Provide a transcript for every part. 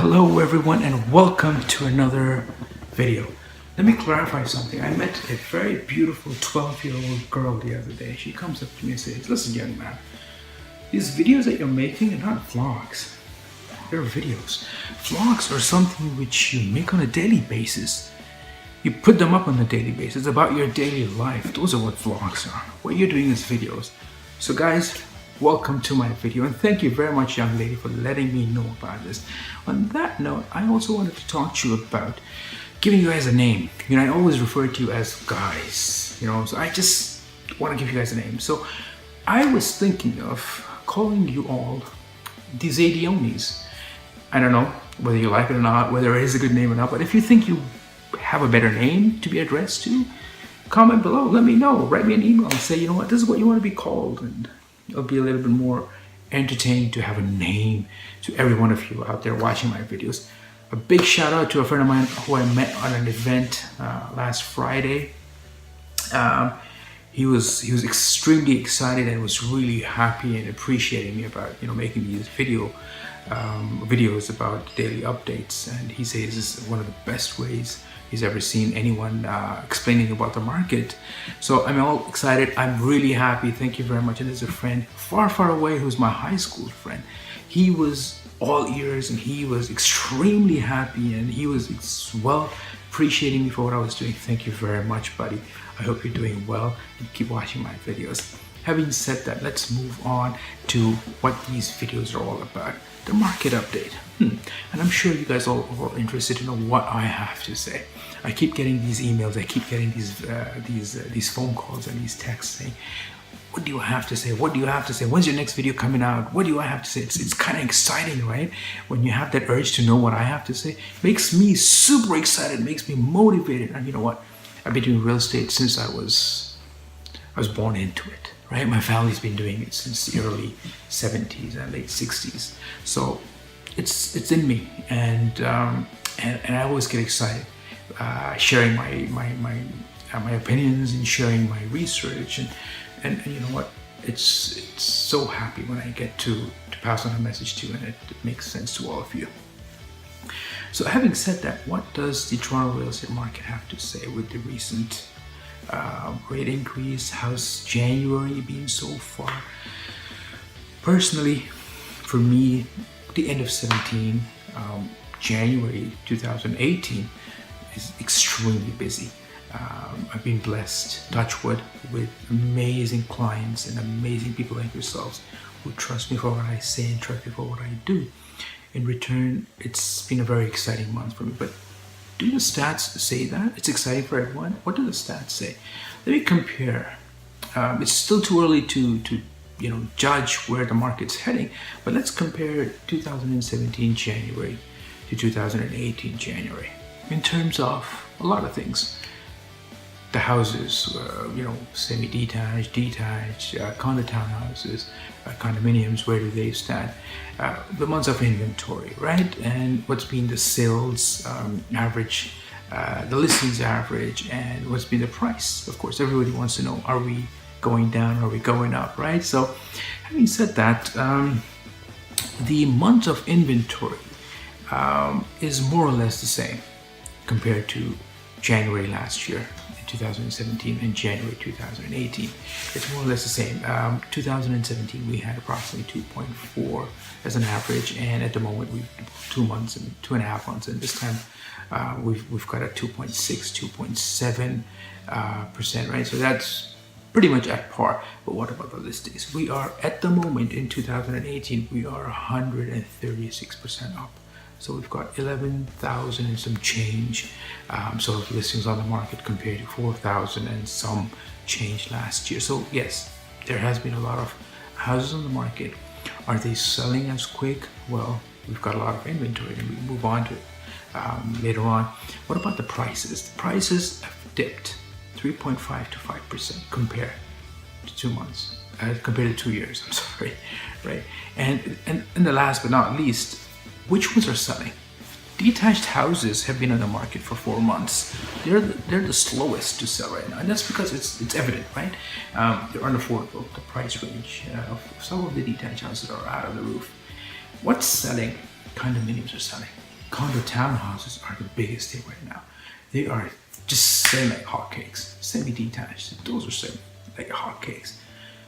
Hello everyone and welcome to another video. Let me clarify something. I met a very beautiful 12-year-old girl the other day. She comes up to me and says, "Listen, young man, these videos that you're making are not vlogs. They're videos. Vlogs are something which you make on a daily basis. You put them up on a daily basis about your daily life. Those are what vlogs are. What you're doing is videos. So guys, welcome to my video and thank you very much, young lady, for letting me know about this. On that note, I also wanted to talk to you about giving you guys a name. You know, I always refer to you as guys, you know, so I just want to give you guys a name. So I was thinking of calling you all the Zaidionis. I don't know whether you like it or not, whether it is a good name or not, but if you think you have a better name to be addressed to, comment below, let me know, write me an email and say, you know what, this is what you want to be called, and it'll be a little bit more entertaining to have a name to every one of you out there watching my videos. A big shout out to a friend of mine who I met on an event last Friday. He was extremely excited and was really happy and appreciating me about, you know, making these videos about daily updates, and he says this is one of the best ways he's ever seen anyone explaining about the market. So I'm all excited. I'm really happy. Thank you very much. And there's a friend far away who's my high school friend. He was all ears and he was extremely happy and he was well appreciating me for what I was doing. Thank you very much, buddy. I hope you're doing well and keep watching my videos. Having said that, let's move on to what these videos are all about. The market update. And I'm sure you guys all are interested to know what I have to say. I keep getting these emails, I keep getting these phone calls and these texts saying, what do you have to say? What do you have to say? When's your next video coming out? What do I have to say? It's kind of exciting, right? When you have that urge to know what I have to say, makes me super excited, makes me motivated. And you know what? I've been doing real estate since I was born into it, right? My family's been doing it since the early 70s and late 60s. So it's in me, and I always get excited sharing my opinions and sharing my research, and you know what, it's so happy when I get to pass on a message to you and it makes sense to all of you. So having said that, what does the Toronto real estate market have to say with the recent rate increase? How's January been so far? Personally, for me, the end of 17, January 2018 is extremely busy. I've been blessed, touch wood, with amazing clients and amazing people like yourselves who trust me for what I say and trust me for what I do. In return, it's been a very exciting month for me. But do the stats say that? It's exciting for everyone? What do the stats say? Let me compare. It's still too early to judge where the market's heading, but let's compare 2017 January to 2018 January in terms of a lot of things. The houses, semi-detached, detached, condo townhouses, condominiums, where do they stand? The months of inventory, right? And what's been the sales average, the listings average, and what's been the price? Of course, everybody wants to know, are we going down, are we going up, right? So having said that, the month of inventory is more or less the same compared to January last year, 2017, and January 2018. It's more or less the same. 2017 we had approximately 2.4 as an average, and at the moment we've 2 months and 2.5 months, and this time we've got a 2.6, 2.7 percent, right? So that's pretty much at par. But what about the listings? We are at the moment in 2018 we are 136% up. So we've got 11,000 and some change sort of listings on the market compared to 4,000 and some change last year. So yes, there has been a lot of houses on the market. Are they selling as quick? Well, we've got a lot of inventory and we move on to it later on. What about the prices? The prices have dipped 3.5 to 5% compared to 2 months, compared to 2 years, I'm sorry, right? And the last but not least, which ones are selling? Detached houses have been on the market for 4 months. They're the slowest to sell right now, and that's because it's evident, right? They're unaffordable. The price range of some of the detached houses are out of the roof. What's selling? Condominiums are selling. condo townhouses are the biggest thing right now. They are just selling like hotcakes. Semi-detached, those are selling like hotcakes.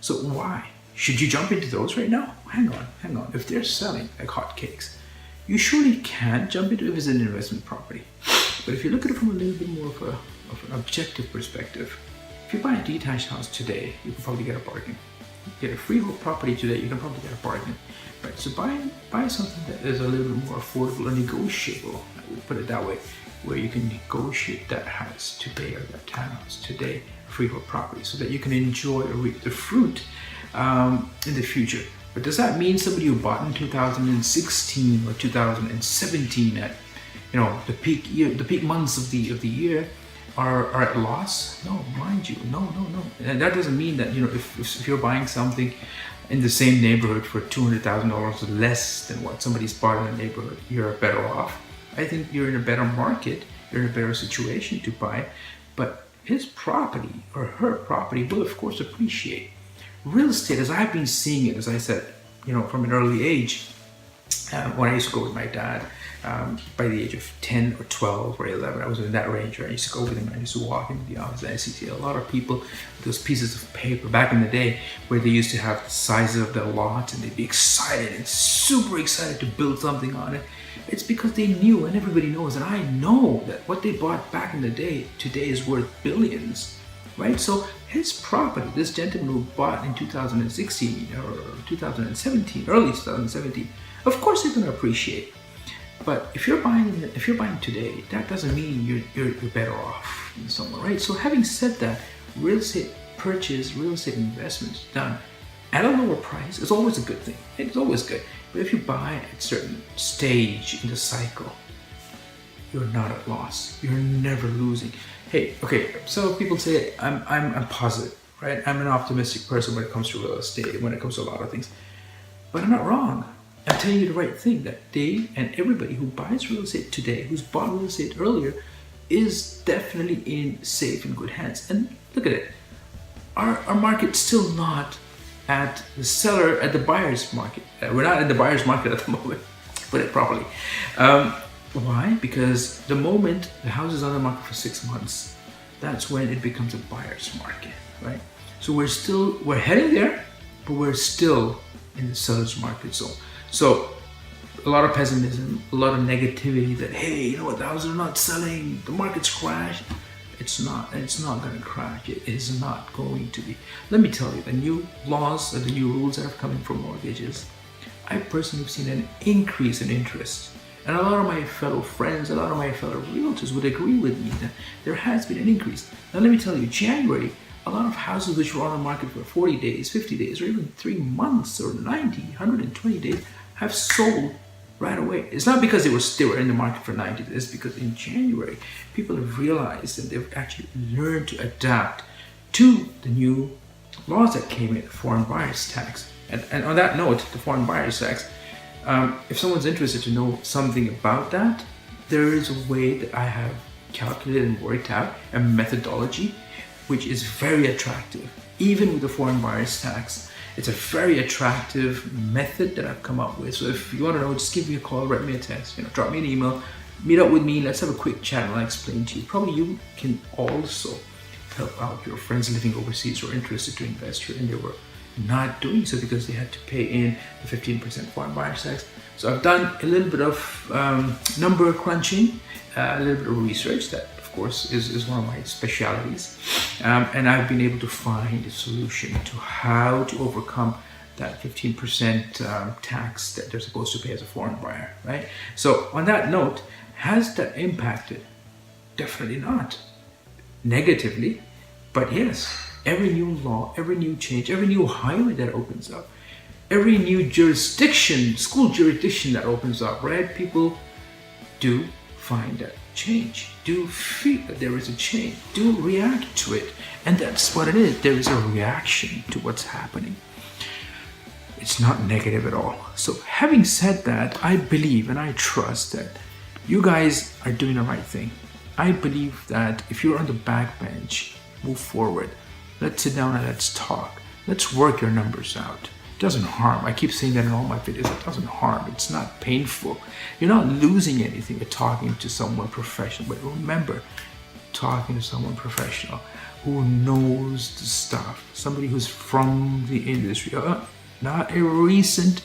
So why should you jump into those right now? Hang on. If they're selling like hotcakes, you surely can jump into it if it's an investment property. But if you look at it from a little bit more of an objective perspective, if you buy a detached house today, you can probably get a bargain. Get a freehold property today, you can probably get a bargain. Right? So buy something that is a little bit more affordable or negotiable, I would put it that way, where you can negotiate that house today or that townhouse today, freehold property, so that you can enjoy or reap the fruit in the future. But does that mean somebody who bought in 2016 or 2017 at the peak months of the year are at loss? No, mind you, no. And that doesn't mean that if you're buying something in the same neighborhood for $200,000 less than what somebody's bought in the neighborhood, you're better off. I think you're in a better market, you're in a better situation to buy, but his property or her property will of course appreciate. Real estate, as I've been seeing it, as I said, from an early age, when I used to go with my dad, by the age of 10 or 12 or 11, I was in that range where I used to go with him. I used to walk into the office and I used to see a lot of people with those pieces of paper back in the day where they used to have the size of their lot and they'd be excited and super excited to build something on it. It's because they knew, and everybody knows, and I know that what they bought back in the day today is worth billions, right? So his property, this gentleman who bought in 2016 or 2017, early 2017, of course they're going to appreciate. But if you're buying today, that doesn't mean you're better off in somewhere, right? So having said that, real estate purchase, real estate investments done at a lower price is always a good thing. It's always good. But if you buy at a certain stage in the cycle, you're not at loss. You're never losing. Hey, okay, so people say I'm positive, right? I'm an optimistic person when it comes to real estate, when it comes to a lot of things. But I'm not wrong. I'm telling you the right thing, that they and everybody who buys real estate today, who's bought real estate earlier, is definitely in safe and good hands. And look at it. Our market's still not at the buyer's market. We're not in the buyer's market at the moment, put it properly. Why? Because the moment the house is on the market for 6 months, that's when it becomes a buyer's market, right? So we're heading there, but we're still in the seller's market zone. So a lot of pessimism, a lot of negativity that, hey, the houses are not selling, the market's crashed. It's not going to crash. It is not going to be. Let me tell you, the new laws or the new rules that have come in for mortgages, I personally have seen an increase in interest. And a lot of my fellow friends, a lot of my fellow realtors would agree with me that there has been an increase. Now let me tell you, January, a lot of houses which were on the market for 40 days, 50 days, or even 3 months, or 90, 120 days, have sold right away. It's not because they were in the market for 90 days, it's because in January, people have realized that they've actually learned to adapt to the new laws that came in, the foreign buyers tax. And on that note, the foreign buyers tax, if someone's interested to know something about that, there is a way that I have calculated and worked out a methodology which is very attractive. Even with the foreign buyers tax, it's a very attractive method that I've come up with. So if you want to know, just give me a call, write me a text, drop me an email, meet up with me, let's have a quick chat and I'll explain to you. Probably you can also help out your friends living overseas who are interested to invest here and they were not doing so because they had to pay in the 15% foreign buyers tax. So I've done a little bit of number crunching, a little bit of research that of course is one of my specialities, and I've been able to find a solution to how to overcome that 15% tax that they're supposed to pay as a foreign buyer, right? So on that note, has that impacted? Definitely not negatively, but yes, every new law, every new change, every new highway that opens up, every new jurisdiction, school jurisdiction that opens up, right? People do find that change, do feel that there is a change, do react to it. And that's what it is. There is a reaction to what's happening. It's not negative at all. So having said that, I believe and I trust that you guys are doing the right thing. I believe that if you're on the back bench, move forward. Let's sit down and let's talk. Let's work your numbers out. It doesn't harm. I keep saying that in all my videos. It doesn't harm. It's not painful. You're not losing anything by talking to someone professional. But remember, talking to someone professional who knows the stuff, somebody who's from the industry, not a recent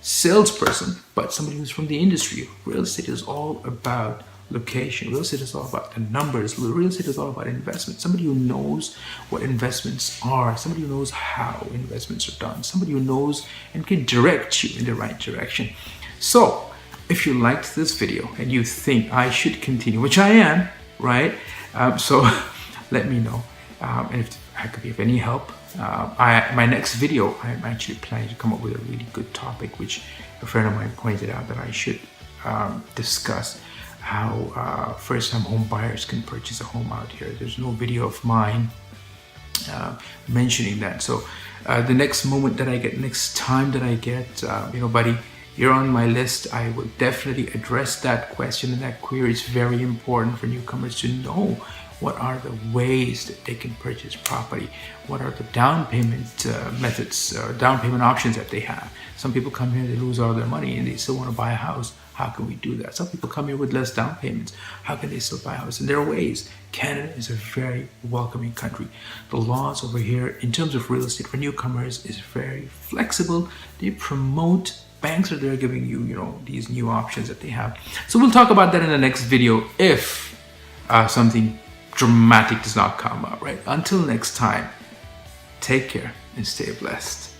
salesperson, but somebody who's from the industry. Real estate is all about location. Real estate is all about the numbers. Real estate is all about investment. Somebody who knows what investments are, somebody who knows how investments are done, somebody who knows and can direct you in the right direction. So if you liked this video and you think I should continue, which I am, right? So let me know. And if I could be of any help, my next video, I'm actually planning to come up with a really good topic, which a friend of mine pointed out that I should discuss how first-time home buyers can purchase a home out here. There's no video of mine mentioning that. So the next moment that I get, next time that I get, buddy, you're on my list. I will definitely address that question and that query. It's very important for newcomers to know what are the ways that they can purchase property. What are the down payment methods, down payment options that they have. Some people come here, they lose all their money and they still want to buy a house. How can we do that? Some people come here with less down payments. How can they still buy a house? And there are ways. Canada is a very welcoming country. The laws over here in terms of real estate for newcomers is very flexible. They promote, banks are there giving you, these new options that they have. So we'll talk about that in the next video if something dramatic does not come up, right? Until next time, take care and stay blessed.